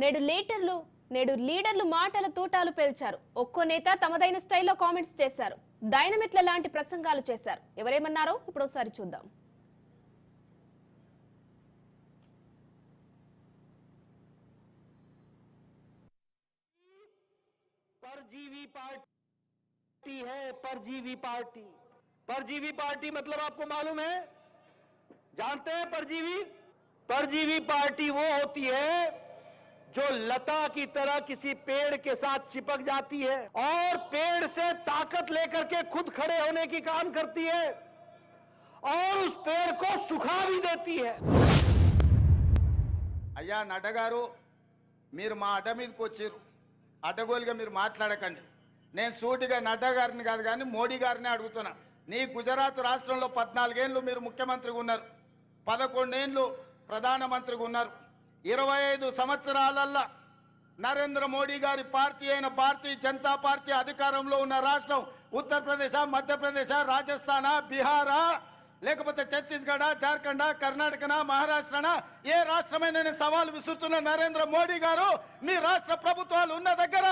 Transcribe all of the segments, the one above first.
నేడు లీడర్లు మాటల తూటాలు పేల్చారు. ఒక్కో నేత తమదైన స్టైల్లో కామెంట్స్ చేశారు. డైనమిట్ల లాంటి ప్రసంగాలు చేశారు. ఎవరేమన్నారో ఇప్పుడు ఒకసారి చూద్దాం. परजीवी पार्टी है, परजीवी पार्टी मतलब आपको मालूम है, जानते हैं? परजीवी पार्टी वो होती है जो लता की तरह किसी पेड़ के साथ चिपक जाती है और पेड़ से ताकत लेकर के खुद खड़े होने की काम करती है और उस पेड़ को सुखा भी देती है. అయ్యా నడ్డగారు, మీరు మా అడ్డ మీదకి వచ్చారు. అడ్డగోలుగా మీరు మాట్లాడకండి. నేను సూటిగా నడ్డా గారిని కాదు కానీ మోడీ గారిని అడుగుతున్నా. నీ గుజరాత్ రాష్ట్రంలో 14 ఏళ్ళు మీరు ముఖ్యమంత్రిగా ఉన్నారు, 11 ఏళ్ళు ప్రధానమంత్రిగా ఉన్నారు. 25 సంవత్సరాలల్లా నరేంద్ర మోడీ గారి పార్టీ అయిన భారతీయ జనతా పార్టీ అధికారంలో ఉన్న రాష్ట్రం ఉత్తరప్రదేశ్, మధ్యప్రదేశ్, రాజస్థాన్, బీహార్, లేకపోతే ఛత్తీస్గఢ, జార్ఖండ్, కర్ణాటక, మహారాష్ట్ర, ఏ రాష్ట్రమైనా నేను సవాల్ విసురుతున్న నరేంద్ర మోడీ గారు, మీ రాష్ట్ర ప్రభుత్వాలు ఉన్న దగ్గర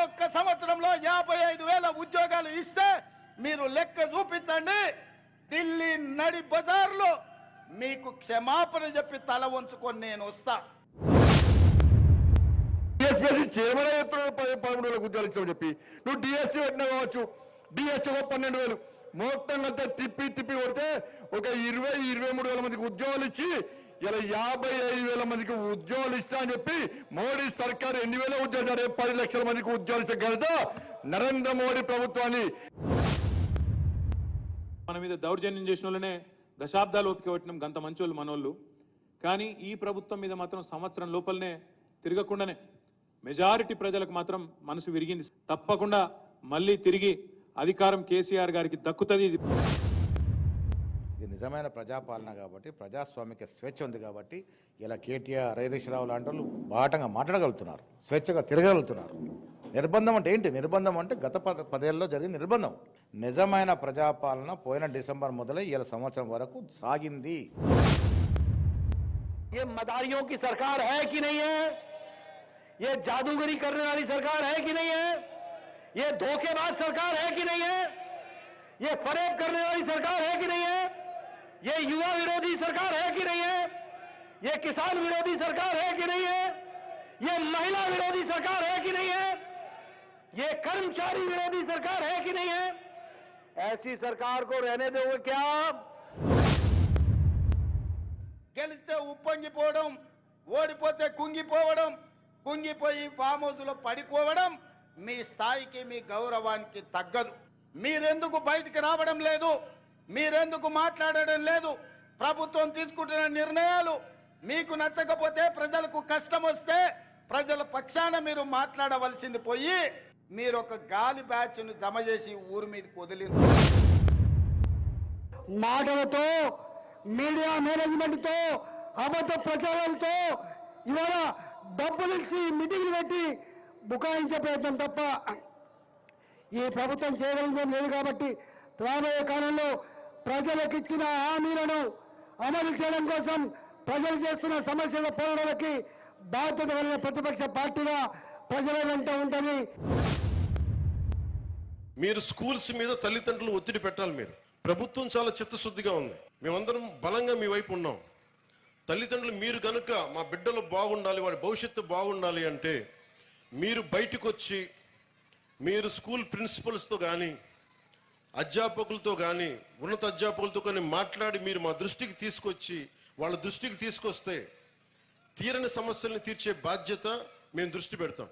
ఒక్క సంవత్సరంలో 55,000 ఉద్యోగాలు ఇస్తే మీరు లెక్క చూపించండి. ఢిల్లీ నడి బజార్లో మీకు క్షమాపణ చెప్పి తల వంచుకొని నేను వస్తా. చైర్మన్ 13,000 ఉద్యోగాలు ఇచ్చామని చెప్పి నువ్వు డిఎస్సీ పెట్టినా కావచ్చు. డిఎస్సీ 12,000 మొత్తంగా తిప్పి కొడితే ఒక 20-23 వేల మందికి ఉద్యోగాలు ఇచ్చి ఇలా 55,000 మందికి ఉద్యోగాలు ఇస్తా అని చెప్పి మోడీ సర్కారు ఎన్ని వేల ఉద్యోగాలు, 10 లక్షల మందికి ఉద్యోగాలు ఇచ్చగలదా నరేంద్ర మోడీ ప్రభుత్వాన్ని? మన మీద దౌర్జన్యం చేసిన వాళ్ళనే దశాబ్దాలు ఓపిక పట్టినాం, గంత మంచోళ్ళు మనోళ్ళు. కానీ ఈ ప్రభుత్వం మీద మాత్రం సంవత్సరం లోపలనే తిరగకుండానే మెజారిటీ ప్రజలకు మాత్రం మనసు విరిగింది. తప్పకుండా మళ్ళీ తిరిగి అధికారం కేసీఆర్ గారికి దక్కుతుంది. ఇది నిజమైన ప్రజాపాలన కాబట్టి, ప్రజాస్వామిక స్వేచ్ఛ ఉంది కాబట్టి ఇలా కేటీఆర్, హరీష్ రావు లాంటి వాళ్ళు బాటంగా మాట్లాడగలుగుతున్నారు, స్వేచ్ఛగా తిరగలుగుతున్నారు. నిర్బంధం అంటే ఏంటి? నిర్బంధం అంటే గత 10 ఏళ్ళలో జరిగిన నిర్బంధం. నిజమైన ప్రజాపాలన పోయిన డిసెంబర్ మొదలై ఇలా సంవత్సరం వరకు సాగింది. ये मदारियों की सरकार है कि नहीं है? ये जादूगरी करने वाली सरकार है कि नहीं है? ये धोखेबाज सरकार है कि नहीं है? ये फरेब करने वाली सरकार है कि नहीं है? ये युवा विरोधी सरकार है कि नहीं है? ये किसान विरोधी सरकार है कि नहीं है? ये महिला विरोधी सरकार है कि नहीं है? ये कर्मचारी विरोधी सरकार है कि नहीं है? ऐसी सरकार को रहने दोगे क्या? గెలిస్తే ఉప్పొంగిపోవడం, ఓడిపోతే కుంగిపోవడం, కుంగిపోయి ఫామ్ హౌస్లో పడిపోవడం మీ స్థాయికి, మీ గౌరవానికి తగ్గదు. మీరెందుకు బయటికి రావడం లేదు? మీరెందుకు మాట్లాడడం లేదు? ప్రభుత్వం తీసుకుంటున్న నిర్ణయాలు మీకు నచ్చకపోతే, ప్రజలకు కష్టం వస్తే ప్రజల పక్షాన మీరు మాట్లాడవలసింది పోయి మీరు ఒక గాలి బ్యాచ్ను జమ చేసి ఊరి మీదకి వదిలి మాటలతో, మీడియా మేనేజ్మెంట్తో, అబద్ధ ప్రచారాలతో ఇవాళ డబ్బులిచ్చి మీటింగ్లు పెట్టి బుకాయించే ప్రయత్నం తప్ప ఈ ప్రభుత్వం చేయగలిగేం లేదు. కాబట్టి రాబోయే కాలంలో ప్రజలకు ఇచ్చిన హామీలను అమలు చేయడం కోసం, ప్రజలు చేస్తున్న సమస్యల పోరాటాలకి బాధ్యత కలిగిన ప్రతిపక్ష పార్టీగా ప్రజల వెంట ఉంటుంది. మీరు స్కూల్స్ మీద తల్లిదండ్రులు ఒత్తిడి పెట్టాలి. మీరు ప్రభుత్వం చాలా చిత్తశుద్ధిగా ఉంది, మేమందరం బలంగా మీ వైపు ఉన్నాం. తల్లిదండ్రులు మీరు కనుక మా బిడ్డలు బాగుండాలి, వాడి భవిష్యత్తు బాగుండాలి అంటే మీరు బయటకు వచ్చి మీరు స్కూల్ ప్రిన్సిపల్స్తో కానీ, అధ్యాపకులతో కానీ, ఉన్నత అధ్యాపకులతో కానీ మాట్లాడి మీరు మా దృష్టికి తీసుకొచ్చి, వాళ్ళ దృష్టికి తీసుకొస్తే తీరని సమస్యల్ని తీర్చే బాధ్యత మేము దృష్టి పెడతాం.